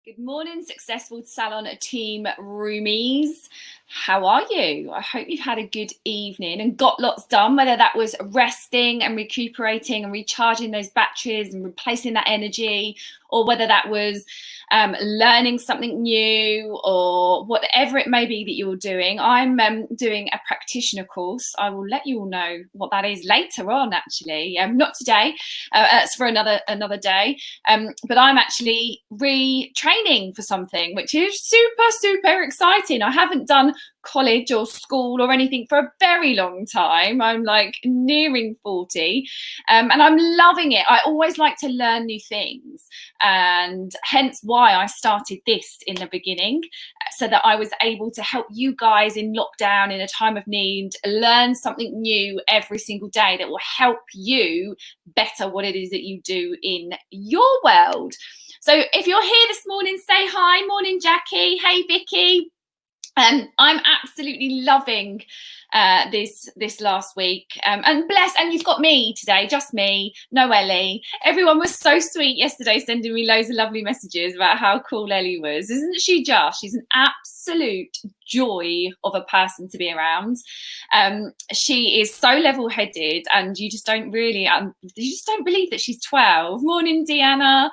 Good morning, successful salon team roomies. How are you? I hope you've had a good evening and got lots done, whether that was resting and recuperating and recharging those batteries and replacing that energy, or whether that was learning something new or whatever it may be that you're doing. I'm doing a practitioner course. I will let you all know what that is later on, actually. Not today, it's for another day. But I'm actually retraining for something, which is super exciting. I haven't done college or school or anything for a very long time. I'm like nearing 40 and I'm loving it. I always like to learn new things, and hence why I started this in the beginning, so that I was able to help you guys in lockdown in a time of need learn something new every single day that will help you better what it is that you do in your world. So if you're here this morning, say hi. Morning, Jackie. Hey, Vicky. I'm absolutely loving this last week, and bless, and you've got me today, just me, no Ellie. Everyone was so sweet yesterday, sending me loads of lovely messages about how cool Ellie was. Isn't she just? She's an absolute joy of a person to be around. She is so level-headed, and you just don't believe that she's 12. Morning, Deanna.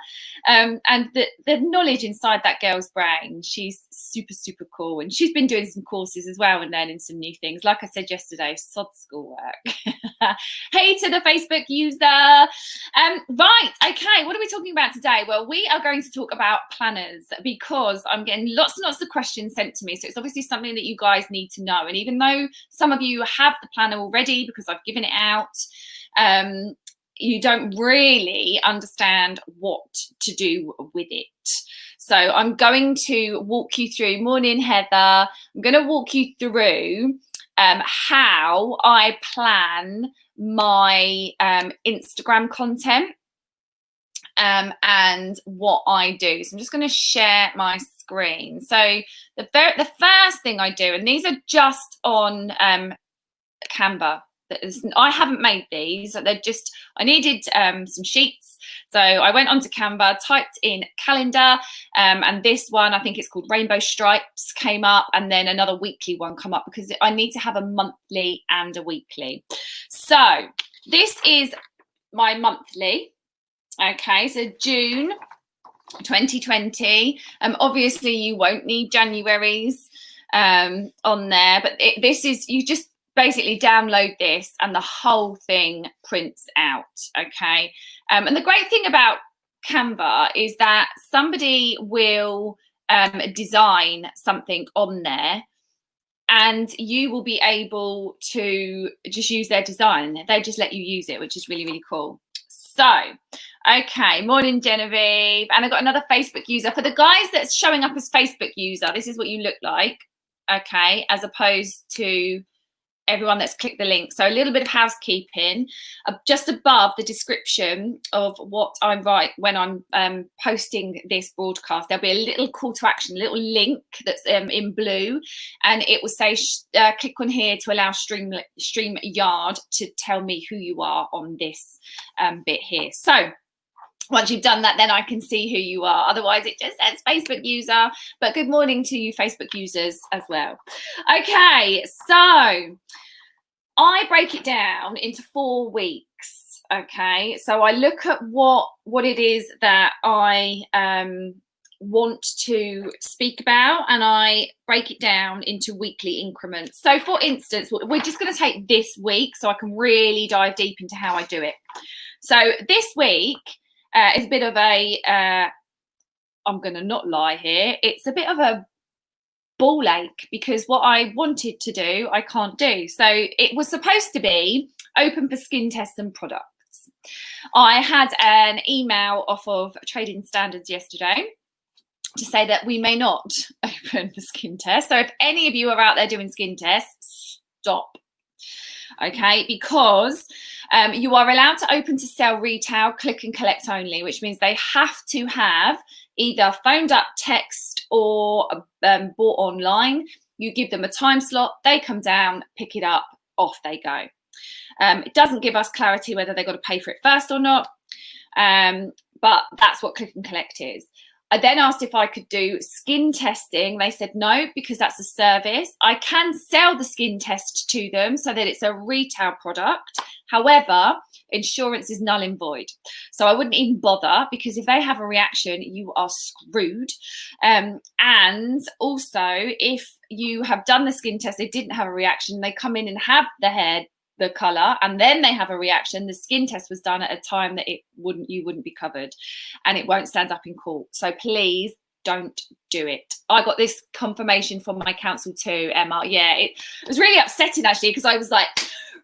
And the knowledge inside that girl's brain, she's super cool, and she's been doing some courses as well and learning some new things. Like I said yesterday, sod schoolwork. Hey to the Facebook user. Right, okay, what are we talking about today? Well, we are going to talk about planners, because I'm getting lots and lots of questions sent to me, so it's obviously something that you guys need to know. And even though some of you have the planner already because I've given it out, you don't really understand what to do with it. So I'm going to walk you through. Morning, Heather. I'm going to walk you through how I plan my Instagram content and what I do. So I'm just going to share my screen. So the first thing I do, and these are just on Canva. I haven't made these. They're just, I needed some sheets. So I went onto Canva, typed in calendar, and this one, I think it's called Rainbow Stripes, came up, and then another weekly one come up, because I need to have a monthly and a weekly. So this is my monthly. Okay, so June 2020. Obviously you won't need January's on there, but this is, you just basically download this and the whole thing prints out. Okay, and the great thing about Canva is that somebody will design something on there, and you will be able to just use their design. They just let you use it, which is really cool. So, okay, morning, Genevieve. And I got another Facebook user. For the guys that's showing up as Facebook user, this is what you look like, okay, as opposed to everyone that's clicked the link. So a little bit of housekeeping. Just above the description of what I write when I'm posting this broadcast, there'll be a little call to action, a little link that's in blue, and it will say click on here to allow StreamYard to tell me who you are on this bit here. So once you've done that, then I can see who you are. Otherwise, it just says Facebook user. But good morning to you Facebook users as well. Okay, so I break it down into 4 weeks. Okay, so I look at what it is that I want to speak about, and I break it down into weekly increments. So for instance, we're just going to take this week so I can really dive deep into how I do it. So this week, it's a bit of a, I'm going to not lie here, it's a bit of a ball ache, because what I wanted to do, I can't do. So it was supposed to be open for skin tests and products. I had an email off of Trading Standards yesterday to say that we may not open for skin tests. So if any of you are out there doing skin tests, stop. Okay, because you are allowed to open to sell retail, click and collect only, which means they have to have either phoned up, text, or bought online. You give them a time slot, they come down, pick it up, off they go. It doesn't give us clarity whether they've got to pay for it first or not, but that's what click and collect is. I then asked if I could do skin testing. They said no, because that's a service. I can sell the skin test to them so that it's a retail product. However, insurance is null and void. So I wouldn't even bother, because if they have a reaction, you are screwed. And also, if you have done the skin test, they didn't have a reaction, they come in and have the hair, the color, and then they have a reaction, the skin test was done at a time that you wouldn't be covered, and it won't stand up in court. So please don't do it. I got this confirmation from my counsel too, Emma. Yeah, it was really upsetting actually, because I was like,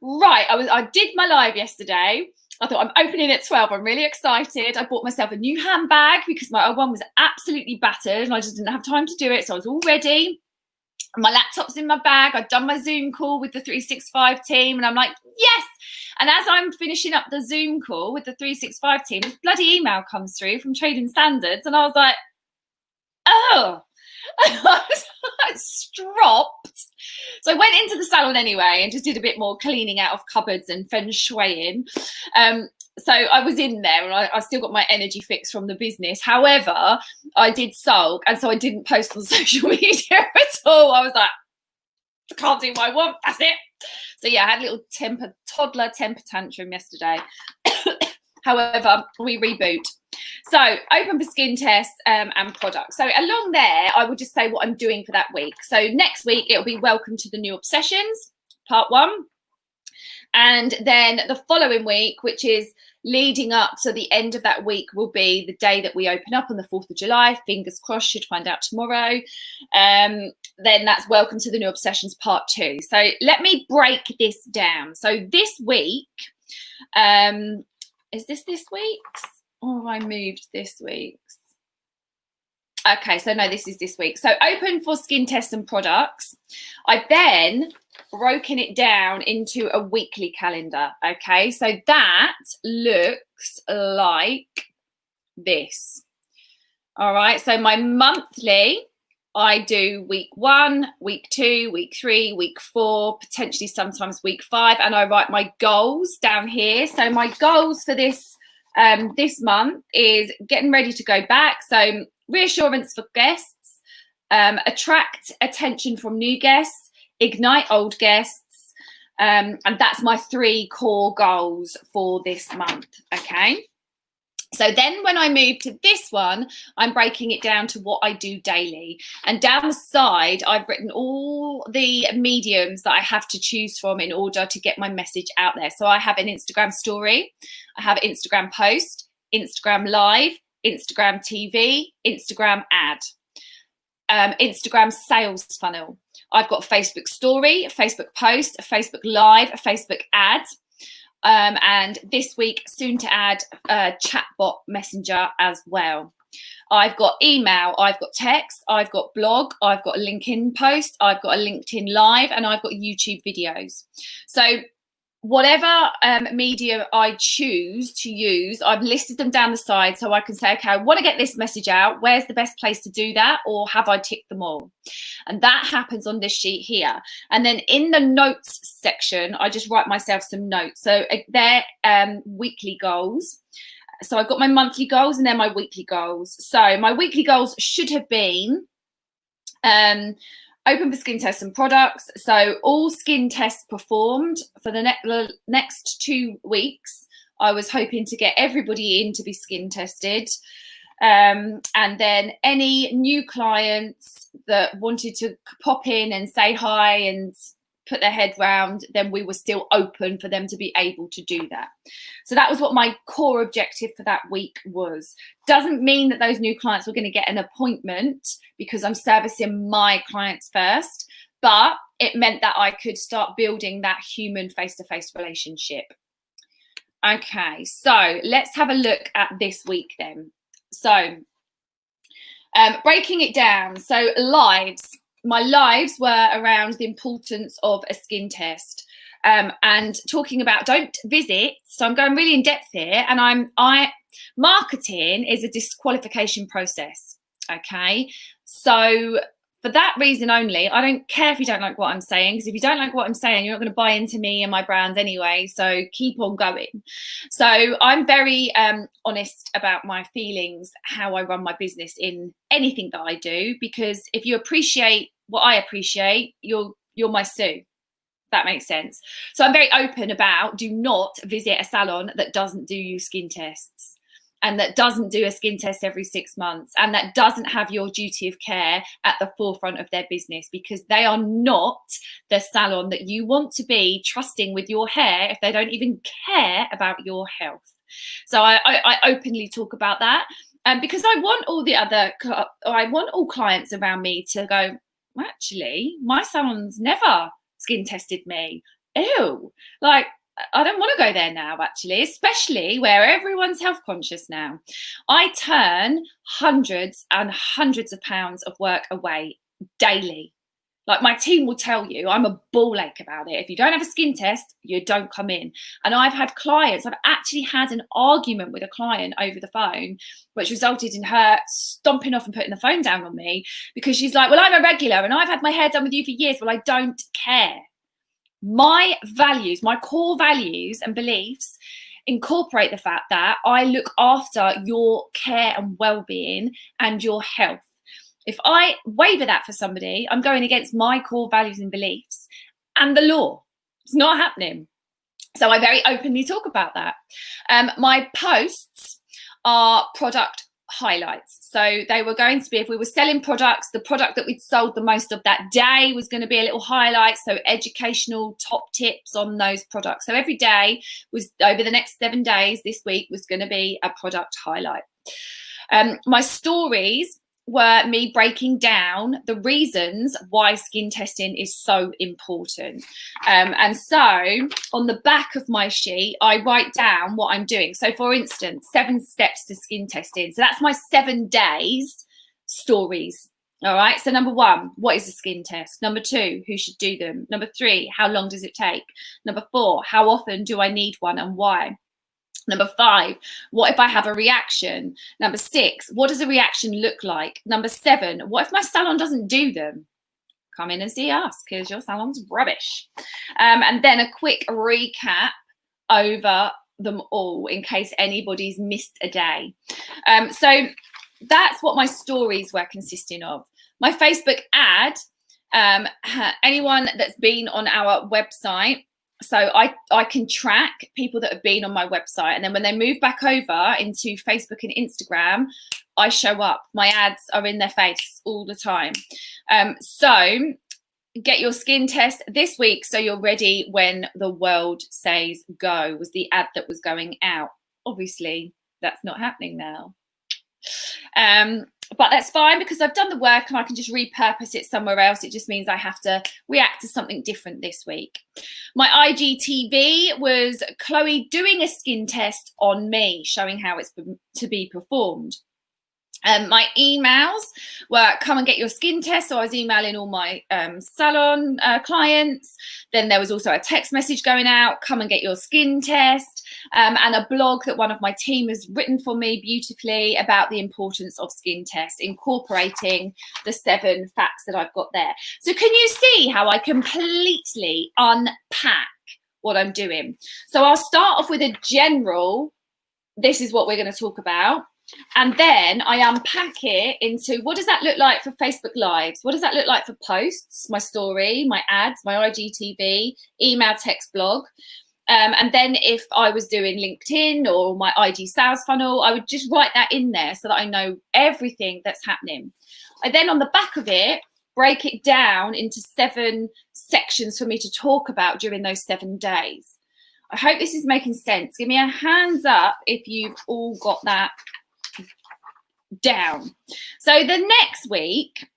right, I did my live yesterday. I thought, I'm opening at 12. I'm really excited. I bought myself a new handbag because my old one was absolutely battered and I just didn't have time to do it. So I was all ready. My laptop's in my bag. I'd done my Zoom call with the 365 team, and I'm like, yes. And as I'm finishing up the Zoom call with the 365 team, this bloody email comes through from Trading Standards, and I was like, oh. I was stropped. So I went into the salon anyway and just did a bit more cleaning out of cupboards and feng shuiing. So I was in there, and I still got my energy fix from the business. However, I did sulk, and so I didn't post on social media at all. I was like, I can't do what I want, that's it. So yeah, I had a little toddler temper tantrum yesterday. However, we reboot. So open for skin tests and products. So along there, I would just say what I'm doing for that week. So next week, it'll be Welcome to the New Obsessions, part 1. And then the following week, which is leading up to the end of that week, will be the day that we open up on the 4th of July. Fingers crossed, should find out tomorrow. Then that's Welcome to the New Obsessions part 2. So let me break this down. So this week, is this week's? Or have I moved this week's? Okay, so no, this is this week. So open for skin tests and products. I've then broken it down into a weekly calendar. Okay, so that looks like this. All right, so my monthly, I do week 1, week 2, week 3, week 4, potentially sometimes week 5, and I write my goals down here. So my goals for this month is getting ready to go back. So reassurance for guests, attract attention from new guests, ignite old guests, and that's my 3 core goals for this month. Okay. So then when I move to this one, I'm breaking it down to what I do daily. And down the side, I've written all the mediums that I have to choose from in order to get my message out there. So I have an Instagram story, I have Instagram post, Instagram live, Instagram TV, Instagram ad, Instagram sales funnel. I've got a Facebook story, a Facebook post, a Facebook live, a Facebook ad. And this week, soon to add a chatbot messenger as well. I've got email, I've got text, I've got blog, I've got a LinkedIn post, I've got a LinkedIn live, and I've got YouTube videos. So whatever media I choose to use, I've listed them down the side so I can say, okay, I want to get this message out. Where's the best place to do that? Or have I ticked them all? And that happens on this sheet here. And then in the notes section, I just write myself some notes. So they're weekly goals. So I've got my monthly goals and then my weekly goals. So my weekly goals should have been open for skin tests and products. So all skin tests performed for the next 2 weeks. I was hoping to get everybody in to be skin tested. And then any new clients that wanted to pop in and say hi and put their head round, then we were still open for them to be able to do that. So that was what my core objective for that week was. Doesn't mean that those new clients were going to get an appointment, because I'm servicing my clients first, but it meant that I could start building that human face-to-face relationship. Okay, so let's have a look at this week then. So breaking it down, so lives. My lives were around the importance of a skin test, and talking about don't visit. So I'm going really in depth here, and marketing is a disqualification process. Okay, so for that reason only, I don't care if you don't like what I'm saying, because if you don't like what I'm saying, you're not going to buy into me and my brand anyway. So keep on going. So I'm very honest about my feelings, how I run my business in anything that I do, because if you appreciate what I appreciate, you're my Sue. That makes sense. So I'm very open about, do not visit a salon that doesn't do you skin tests, and that doesn't do a skin test every 6 months, and that doesn't have your duty of care at the forefront of their business, because they are not the salon that you want to be trusting with your hair if they don't even care about your health. So I openly talk about that, because I want all clients around me to go, well, actually, my salon's never skin tested me. Ew, like, I don't want to go there now, actually, especially where everyone's health conscious now. I turn hundreds and hundreds of pounds of work away daily. Like, my team will tell you, I'm a ball ache about it. If you don't have a skin test, you don't come in. And I've actually had an argument with a client over the phone, which resulted in her stomping off and putting the phone down on me, because she's like, well, I'm a regular and I've had my hair done with you for years. Well, I don't care. My values, my core values and beliefs incorporate the fact that I look after your care and well-being and your health. If I waver that for somebody, I'm going against my core values and beliefs and the law. It's not happening. So I very openly talk about that. My posts are product highlights. So they were going to be, if we were selling products, the product that we'd sold the most of that day was going to be a little highlight. So educational top tips on those products. So every day was, over the next 7 days this week, was going to be a product highlight. My stories were me breaking down the reasons why skin testing is so important. And so on the back of my sheet, I write down what I'm doing. So for instance, 7 steps to skin testing. So that's my 7 days stories. All right. So number 1, what is a skin test? Number 2, who should do them? Number 3, how long does it take? Number 4, how often do I need one and why? Number 5, what if I have a reaction? Number 6, what does a reaction look like? Number 7, what if my salon doesn't do them? Come in and see us, because your salon's rubbish. And then a quick recap over them all in case anybody's missed a day. So that's what my stories were consisting of. My Facebook ad, anyone that's been on our website, so I can track people that have been on my website, and then when they move back over into Facebook and Instagram, I show up. My ads are in their face all the time. So get your skin test this week so you're ready when the world says go, was the ad that was going out. Obviously, that's not happening now. But that's fine, because I've done the work and I can just repurpose it somewhere else. It just means I have to react to something different this week. My IGTV was Chloe doing a skin test on me, showing how it's to be performed. My emails were come and get your skin test. So I was emailing all my salon clients. Then there was also a text message going out, come and get your skin test, and a blog that one of my team has written for me beautifully about the importance of skin tests, incorporating the 7 facts that I've got there. So can you see how I completely unpack what I'm doing? So I'll start off with a general, this is what we're going to talk about. And then I unpack it into, what does that look like for Facebook Lives? What does that look like for posts, my story, my ads, my IGTV, email, text, blog? And then if I was doing LinkedIn or my IG sales funnel, I would just write that in there so that I know everything that's happening. I then, on the back of it, break it down into 7 sections for me to talk about during those 7 days. I hope this is making sense. Give me a hands up if you've all got that down. So the next week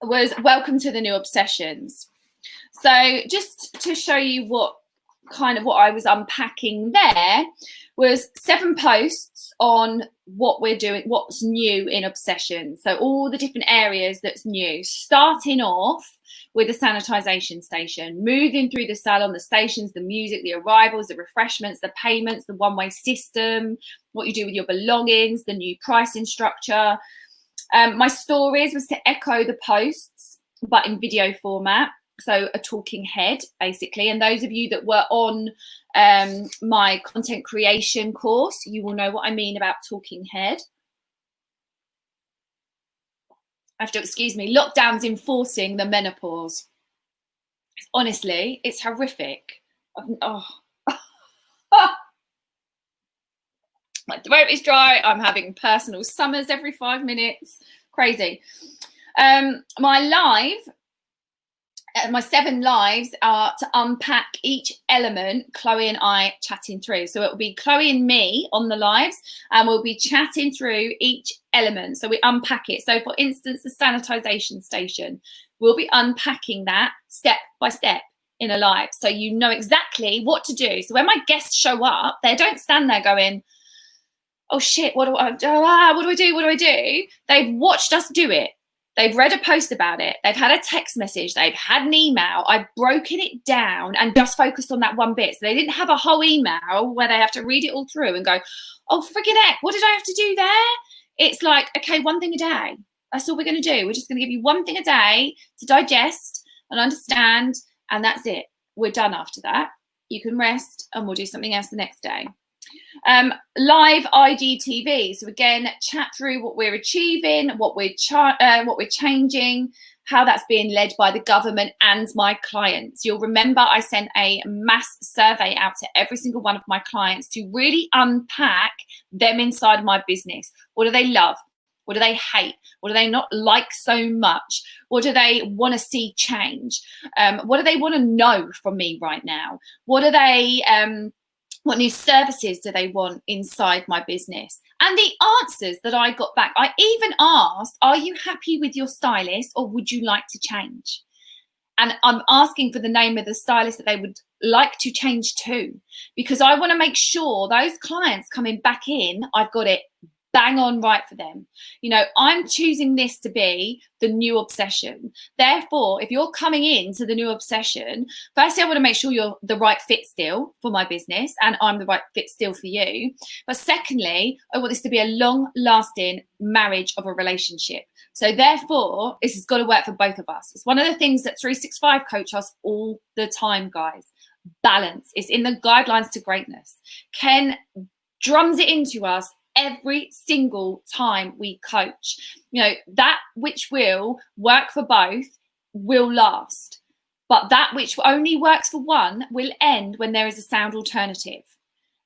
was welcome to the new obsessions. So just to show you what I was unpacking there was 7 posts on what we're doing, what's new in obsession. So all the different areas that's new, starting off with the sanitization station, moving through the salon, the stations, the music, the arrivals, the refreshments, the payments, the one-way system, what you do with your belongings, the new pricing structure, My stories was to echo the posts, but in video format. So a talking head, basically. And those of you that were on my content creation course, you will know what I mean about talking head. I have to excuse me. Lockdown's enforcing the menopause. Honestly, it's horrific. My throat is dry. I'm having personal summers every 5 minutes. Crazy. My 7 lives are to unpack each element Chloe and I chatting through. So it will be Chloe and me on the lives, and we'll be chatting through each element. So we unpack it. So for instance, the sanitization station, we'll be unpacking that step by step in a live. So you know exactly what to do. So when my guests show up, they don't stand there going, oh shit, what do I do? What do I do? What do I do? They've watched us do it. They've read a post about it. They've had a text message. They've had an email. I've broken it down and just focused on that one bit. So they didn't have a whole email where they have to read it all through and go, oh, friggin' heck, what did I have to do there? It's like, okay, one thing a day. That's all we're going to do. We're just going to give you one thing a day to digest and understand. And that's it. We're done after that. You can rest and we'll do something else the next day. Live IGTV. So again, chat through what we're achieving, what we're changing, how that's being led by the government and my clients. You'll remember I sent a mass survey out to every single one of my clients to really unpack them inside my business. What do they love? What do they hate? What do they not like so much? What do they want to see change? What do they want to know from me right now? What do they what new services do they want inside my business? And the answers that I got back, I even asked, are you happy with your stylist or would you like to change? And I'm asking for the name of the stylist that they would like to change to, because I want to make sure those clients coming back in, I've got it bang on right for them. You know, I'm choosing this to be the new obsession. Therefore, if you're coming into the new obsession, firstly, I want to make sure you're the right fit still for my business and I'm the right fit still for you. But secondly, I want this to be a long-lasting marriage of a relationship. So therefore, this has got to work for both of us. It's one of the things that 365 coach us all the time, guys. Balance. It's in the guidelines to greatness. Ken drums it into us every single time we coach. You know, that which will work for both will last, but that which only works for one will end when there is a sound alternative.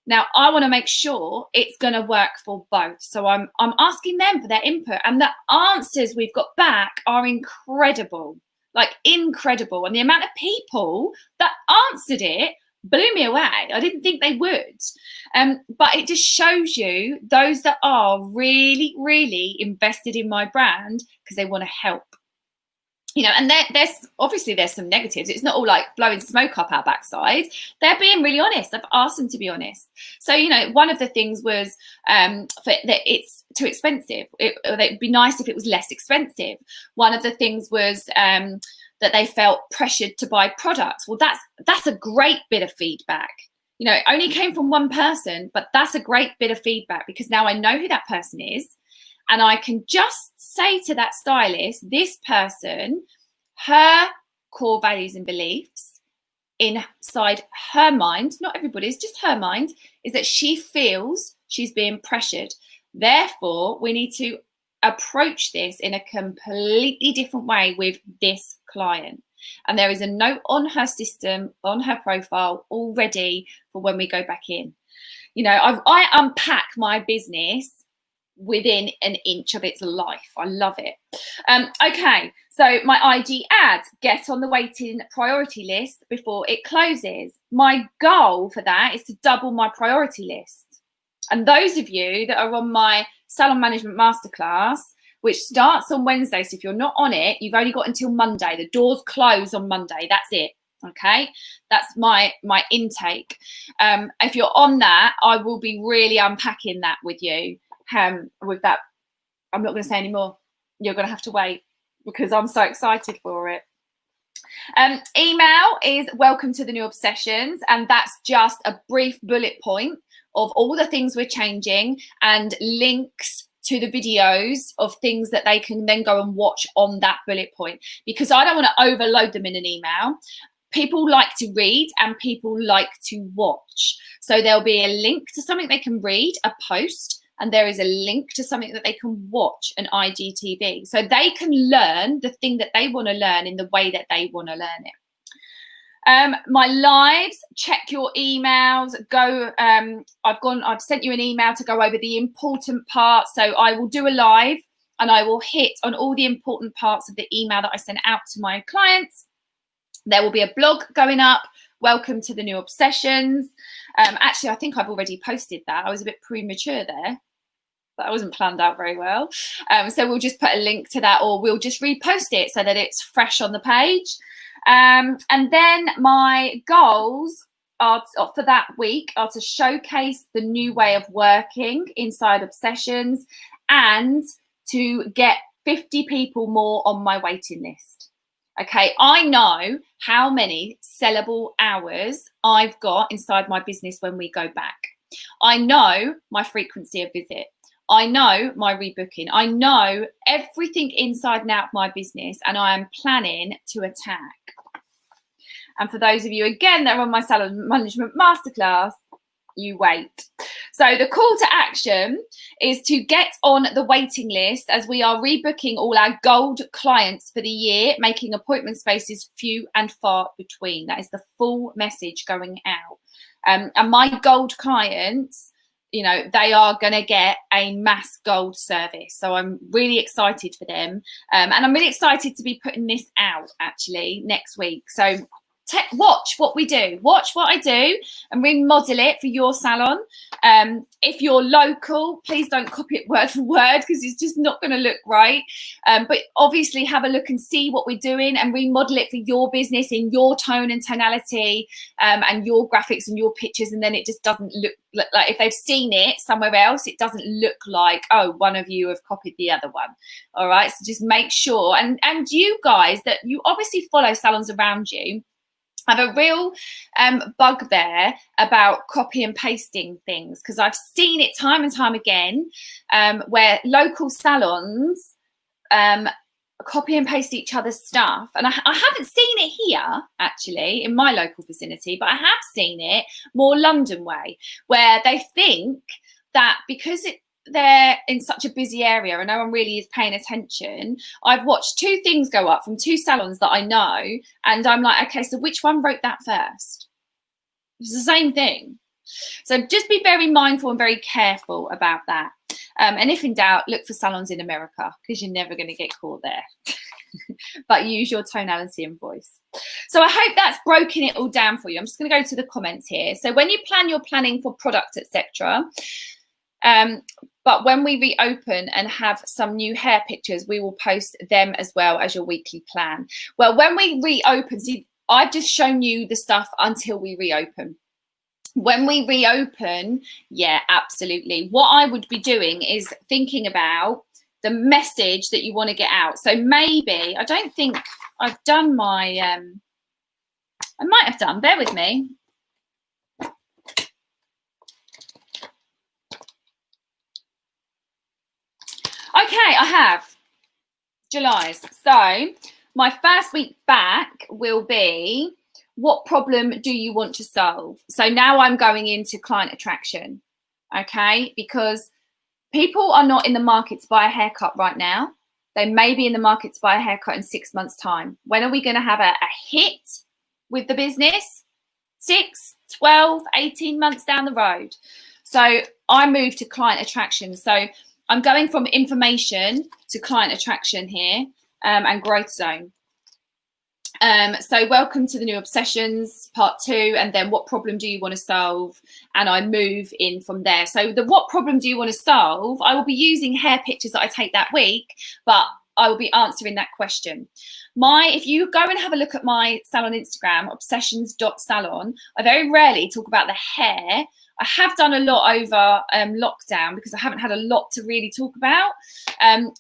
Now, I want to make sure it's going to work for both. So I'm asking them for their input, and the answers we've got back are incredible, like incredible. And the amount of people that answered it blew me away. I didn't think they would. But it just shows you those that are really, really invested in my brand because they want to help. You know, and there's obviously there's some negatives. It's not all like blowing smoke up our backside. They're being really honest. I've asked them to be honest. So, you know, one of the things was that it's too expensive. It'd be nice if it was less expensive. One of the things was that they felt pressured to buy products. Well, that's a great bit of feedback. You know, it only came from one person, but that's a great bit of feedback because now I know who that person is. And I can just say to that stylist, this person, her core values and beliefs inside her mind, not everybody's, just her mind, is that she feels she's being pressured. Therefore, we need to approach this in a completely different way with this client. And there is a note on her system, on her profile already for when we go back in. You know, I unpack my business within an inch of its life. I love it. Okay, so my IG ad, get on the waiting priority list before it closes. My goal for that is to double my priority list. And those of you that are on my Salon Management Masterclass, which starts on Wednesday, so if you're not on it, you've only got until Monday. The doors close on Monday. That's it. Okay, that's my intake. If you're on that, I will be really unpacking that with you. With that, I'm not going to say any more. You're going to have to wait because I'm so excited for it. Email is welcome to the new obsessions, and that's just a brief bullet point of all the things we're changing and links to the videos of things that they can then go and watch on that bullet point, because I don't want to overload them in an email. People like to read and people like to watch. So there'll be a link to something they can read, a post, and there is a link to something that they can watch, an IGTV. So they can learn the thing that they want to learn in the way that they want to learn it. My lives, check your emails, go, I've sent you an email to go over the important parts. So I will do a live and I will hit on all the important parts of the email that I sent out to my clients. There will be a blog going up. Welcome to the new obsessions. Actually, I think I've already posted that. I was a bit premature there. That wasn't planned out very well. So we'll just put a link to that, or we'll just repost it so that it's fresh on the page. And then my goals are for that week are to showcase the new way of working inside Obsessions and to get 50 people more on my waiting list. Okay, I know how many sellable hours I've got inside my business when we go back. I know my frequency of visit. I know my rebooking. I know everything inside and out of my business, and I am planning to attack. And for those of you, again, that are on my Salon Management Masterclass, you wait. So the call to action is to get on the waiting list, as we are rebooking all our gold clients for the year, making appointment spaces few and far between. That is the full message going out. And my gold clients, you know, they are going to get a mass gold service. So I'm really excited for them. And I'm really excited to be putting this out actually next week. So watch what we do, watch what I do, and remodel it for your salon. If you're local, please don't copy it word for word, because it's just not going to look right. But obviously have a look and see what we're doing and remodel it for your business in your tone and tonality, and your graphics and your pictures. And then it just doesn't look like, if they've seen it somewhere else, it doesn't look like, oh, one of you have copied the other one. All right, so just make sure, and you guys, that you obviously follow salons around you, I have a real bugbear about copy and pasting things, because I've seen it time and time again, where local salons copy and paste each other's stuff. And I haven't seen it here, actually, in my local vicinity, but I have seen it more London way, where they think that because they're in such a busy area and no one really is paying attention. I've watched 2 things go up from 2 salons that I know, and I'm like, okay, so which one wrote that first? It's the same thing. So just be very mindful and very careful about that. And if in doubt, look for salons in America, because you're never going to get caught there. But use your tonality and voice. So I hope that's broken it all down for you. I'm just going to go to the comments here. So when you plan your planning for product, etc., but when we reopen and have some new hair pictures, we will post them as well as your weekly plan. Well, when we reopen, see, I've just shown you the stuff until we reopen. When we reopen, yeah, absolutely. What I would be doing is thinking about the message that you want to get out. So maybe, I don't think I've done my, I might have done, bear with me. Okay, I have July's. So my first week back will be, what problem do you want to solve? So now I'm going into client attraction, okay? Because people are not in the market to buy a haircut right now. They may be in the market to buy a haircut in 6 months' time. When are we going to have a hit with the business? 6, 12, 18 months down the road. So I moved to client attraction. So I'm going from information to client attraction here, and growth zone. So welcome to the new obsessions part 2, and then what problem do you want to solve? And I move in from there. So the what problem do you want to solve? I will be using hair pictures that I take that week, but I will be answering that question. If you go and have a look at my salon Instagram, obsessions.salon, I very rarely talk about the hair. I have done a lot over lockdown because I haven't had a lot to really talk about,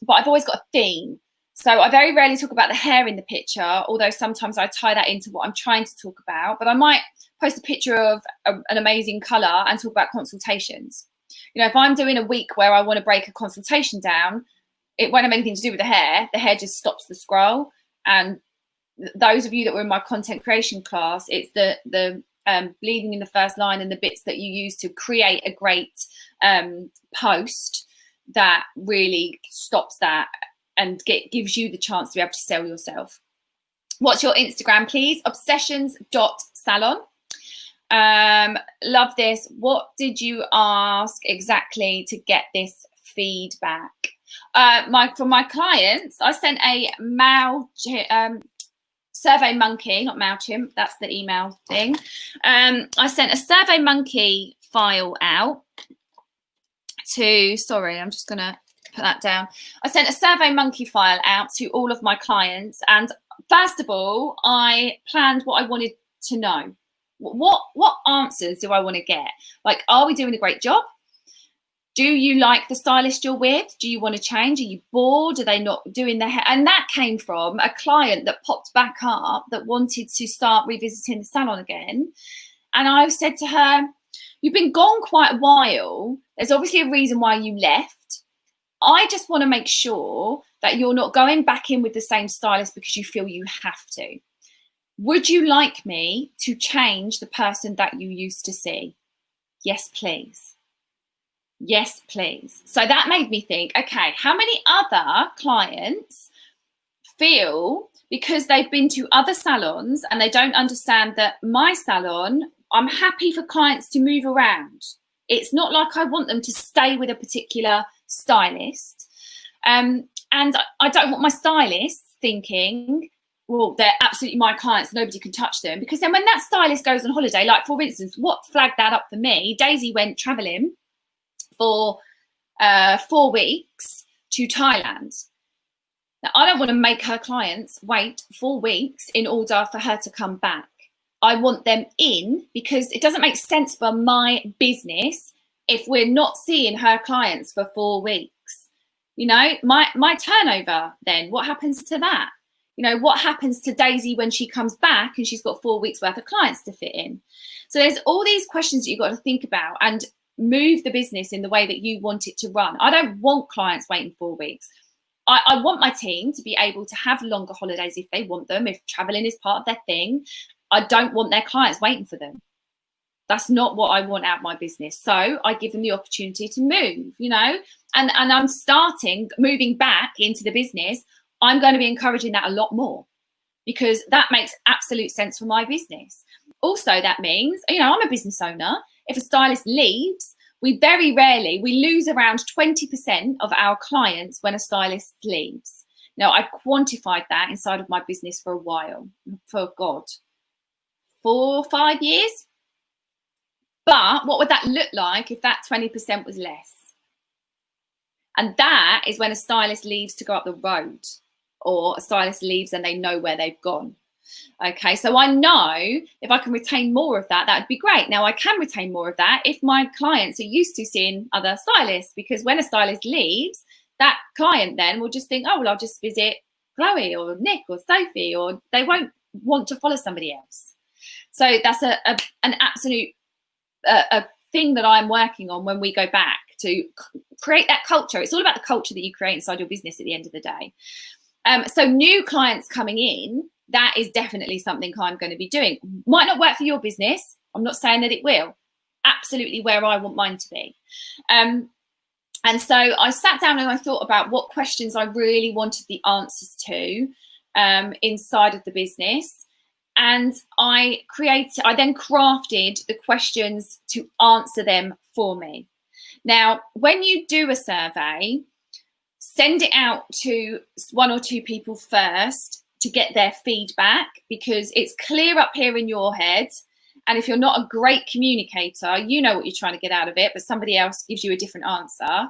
but I've always got a theme. So I very rarely talk about the hair in the picture, although sometimes I tie that into what I'm trying to talk about. But I might post a picture of an amazing colour and talk about consultations. You know, if I'm doing a week where I want to break a consultation down, it won't have anything to do with the hair. The hair just stops the scroll. And those of you that were in my content creation class, it's the bleeding in the first line and the bits that you use to create a great post that really stops that and gives you the chance to be able to sell yourself. What's your Instagram, please? Obsessions.salon. Love this. What did you ask exactly to get this feedback? For my clients, I sent a Survey Monkey, not MailChimp, that's the email thing. I sent a Survey Monkey file out to, sorry, I'm just going to put that down. I sent a Survey Monkey file out to all of my clients. And first of all, I planned what I wanted to know. What answers do I want to get? Like, are we doing a great job? Do you like the stylist you're with? Do you want to change? Are you bored? Are they not doing the hair? And that came from a client that popped back up that wanted to start revisiting the salon again. And I said to her, you've been gone quite a while. There's obviously a reason why you left. I just want to make sure that you're not going back in with the same stylist because you feel you have to. Would you like me to change the person that you used to see? Yes, please. Yes, please. So that made me think, okay, how many other clients feel because they've been to other salons and they don't understand that my salon, I'm happy for clients to move around. It's not like I want them to stay with a particular stylist. And I don't want my stylists thinking, well, they're absolutely my clients, nobody can touch them. Because then when that stylist goes on holiday, like for instance, what flagged that up for me, Daisy went traveling for 4 weeks to Thailand. Now, I don't want to make her clients wait 4 weeks in order for her to come back. I want them in because it doesn't make sense for my business if we're not seeing her clients for 4 weeks. You know, my turnover then, what happens to that? You know, what happens to Daisy when she comes back and she's got 4 weeks worth of clients to fit in? So there's all these questions that you've got to think about and move the business in the way that you want it to run. I don't want clients waiting 4 weeks. I want my team to be able to have longer holidays if they want them, if traveling is part of their thing. I don't want their clients waiting for them. That's not what I want out of my business. So I give them the opportunity to move, you know, and I'm moving back into the business. I'm going to be encouraging that a lot more because that makes absolute sense for my business. Also, that means, you know, I'm a business owner. If a stylist leaves, we very rarely, we lose around 20% of our clients when a stylist leaves. Now, I've quantified that inside of my business for a while, for God, 4 or 5 years. But what would that look like if that 20% was less? And that is when a stylist leaves to go up the road, or a stylist leaves and they know where they've gone. Okay, so I know if I can retain more of that, that'd be great. Now I can retain more of that if my clients are used to seeing other stylists, because when a stylist leaves, that client then will just think, oh, well, I'll just visit Chloe or Nick or Sophie, or they won't want to follow somebody else. So that's an absolute thing that I'm working on when we go back to create that culture. It's all about the culture that you create inside your business at the end of the day. So new clients coming in, that is definitely something I'm going to be doing. Might not work for your business. I'm not saying that it will. Absolutely where I want mine to be. And so I sat down and I thought about what questions I really wanted the answers to inside of the business. And I then crafted the questions to answer them for me. Now, when you do a survey, send it out to 1 or 2 people first to get their feedback, because it's clear up here in your head. And if you're not a great communicator, you know what you're trying to get out of it, but somebody else gives you a different answer.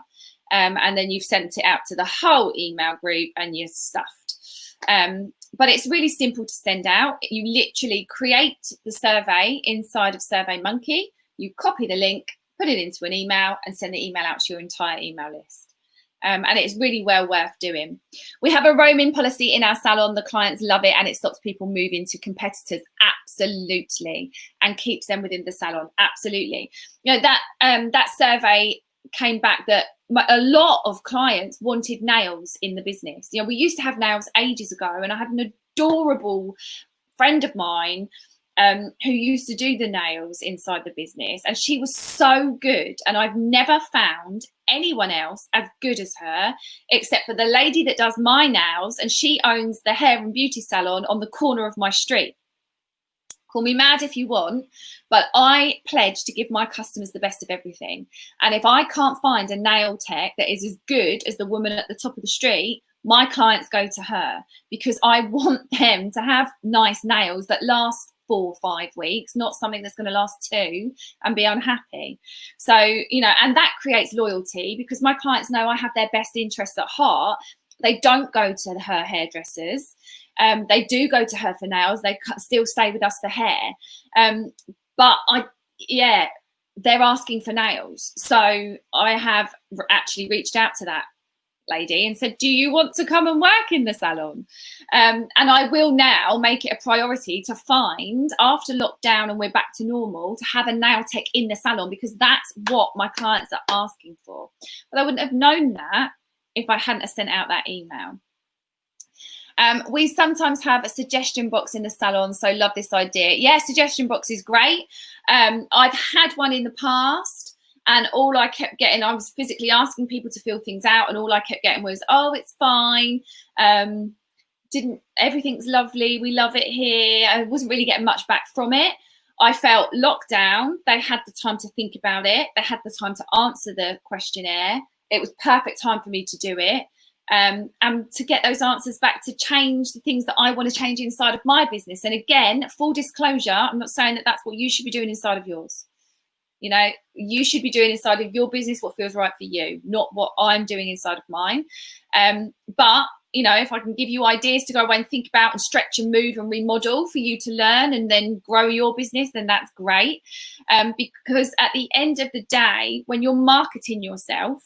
And then you've sent it out to the whole email group and you're stuffed. But it's really simple to send out. You literally create the survey inside of SurveyMonkey. You copy the link, put it into an email and send the email out to your entire email list. And it's really well worth doing. We have a roaming policy in our salon. The clients love it and it stops people moving to competitors. Absolutely. And keeps them within the salon. Absolutely. You know, that survey came back that a lot of clients wanted nails in the business. You know, we used to have nails ages ago, and I had an adorable friend of mine who used to do the nails inside the business, and she was so good, and I've never found anyone else as good as her, except for the lady that does my nails, and she owns the hair and beauty salon on the corner of my street. Call me mad if you want, but I pledge to give my customers the best of everything. And if I can't find a nail tech that is as good as the woman at the top of the street, my clients go to her, because I want them to have nice nails that last 4 or 5 weeks, not something that's going to last 2 and be unhappy. So, you know, and that creates loyalty, because my clients know I have their best interests at heart. They don't go to her hairdressers. They do go to her for nails. They still stay with us for hair. But they're asking for nails. So I have actually reached out to that lady and said, do you want to come and work in the salon? And I will now make it a priority to find, after lockdown and we're back to normal, to have a nail tech in the salon, because that's what my clients are asking for. But I wouldn't have known that if I hadn't have sent out that email. We sometimes have a suggestion box in the salon, so love this idea. Yeah, suggestion box is great. I've had one in the past, and all I kept getting, I was physically asking people to fill things out, and all I kept getting was, oh, it's fine. Everything's lovely. We love it here. I wasn't really getting much back from it. I felt lockdown. They had the time to think about it. They had the time to answer the questionnaire. It was perfect time for me to do it. And to get those answers back to change the things that I want to change inside of my business. And again, full disclosure, I'm not saying that that's what you should be doing inside of yours. You know, you should be doing inside of your business what feels right for you, not what I'm doing inside of mine. But, you know, if I can give you ideas to go away and think about and stretch and move and remodel for you to learn and then grow your business, then that's great. Because at the end of the day, when you're marketing yourself,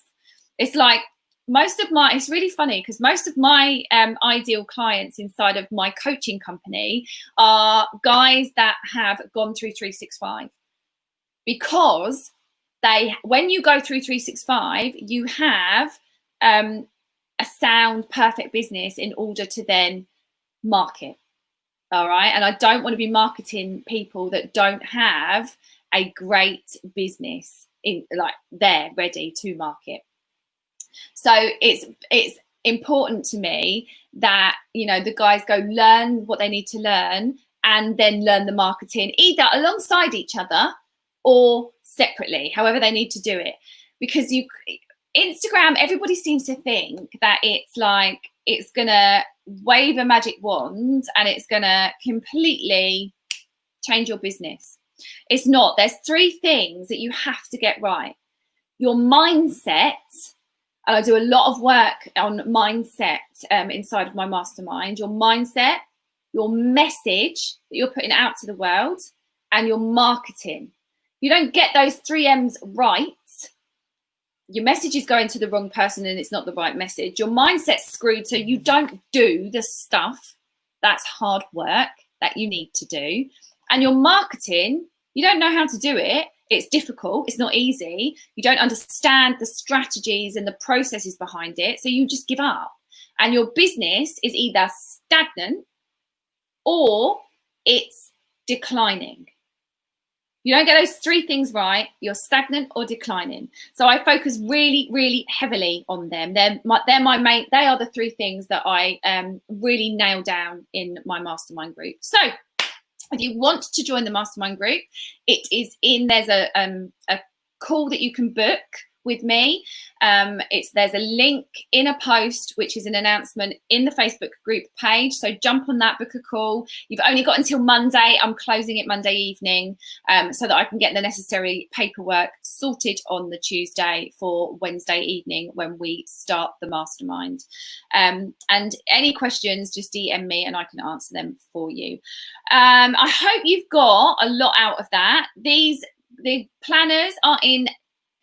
it's like, it's really funny, because most of my ideal clients inside of my coaching company are guys that have gone through 365, because when you go through 365, you have a sound, perfect business in order to then market. All right. And I don't want to be marketing people that don't have a great business they're ready to market. So it's important to me that, you know, the guys go learn what they need to learn and then learn the marketing, either alongside each other or separately, however they need to do it. Because Instagram, everybody seems to think that it's like it's going to wave a magic wand and it's going to completely change your business. It's not. There's 3 things that you have to get right. Your mindset. And I do a lot of work on mindset inside of my mastermind. Your mindset, your message that you're putting out to the world, and your marketing. If you don't get those 3 M's right, your message is going to the wrong person and it's not the right message. Your mindset's screwed, so you don't do the stuff that's hard work that you need to do. And your marketing, you don't know how to do it. It's difficult. It's not easy. You don't understand the strategies and the processes behind it. So you just give up. And your business is either stagnant or it's declining. You don't get those 3 things right, you're stagnant or declining. So I focus really, really heavily on them. They are the 3 things that I really nail down in my mastermind group. So if you want to join the mastermind group, there's a call that you can book with me. There's a link in a post, which is an announcement in the Facebook group page. So jump on that, book a call. You've only got until Monday. I'm closing it Monday evening so that I can get the necessary paperwork sorted on the Tuesday for Wednesday evening when we start the mastermind. And any questions, just DM me and I can answer them for you. I hope you've got a lot out of that. The planners are in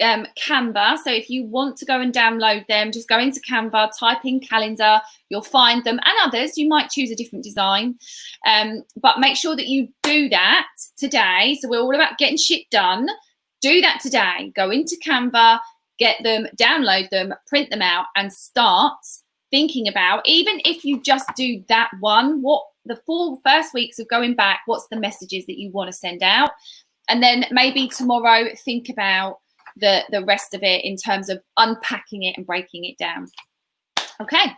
Canva, so if you want to go and download them, just go into Canva, type in calendar, you'll find them, and others. You might choose a different design, but make sure that you do that today. So we're all about getting shit done. Do that today. Go into Canva, get them, download them, print them out, and start thinking about, even if you just do that one, what the 4 first weeks of going back, what's the messages that you want to send out? And then maybe tomorrow think about the rest of it in terms of unpacking it and breaking it down. Okay,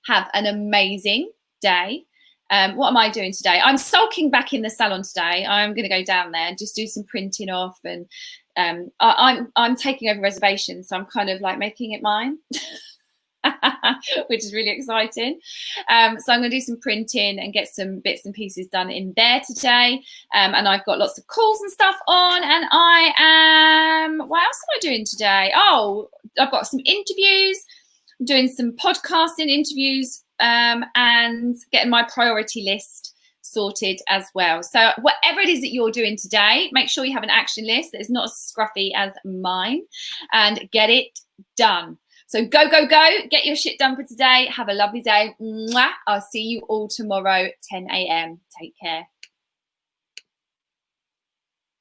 have an amazing day. What am I doing today? I'm sulking back in the salon today. I'm going to go down there and just do some printing off, and I'm taking over reservations, so I'm kind of like making it mine. Which is really exciting. So I'm going to do some printing and get some bits and pieces done in there today. And I've got lots of calls and stuff on. And what else am I doing today? Oh, I've got some interviews. I'm doing some podcasting interviews and getting my priority list sorted as well. So whatever it is that you're doing today, make sure you have an action list that is not as scruffy as mine, and get it done. So go, go, go. Get your shit done for today. Have a lovely day. Mwah. I'll see you all tomorrow, 10 a.m. Take care.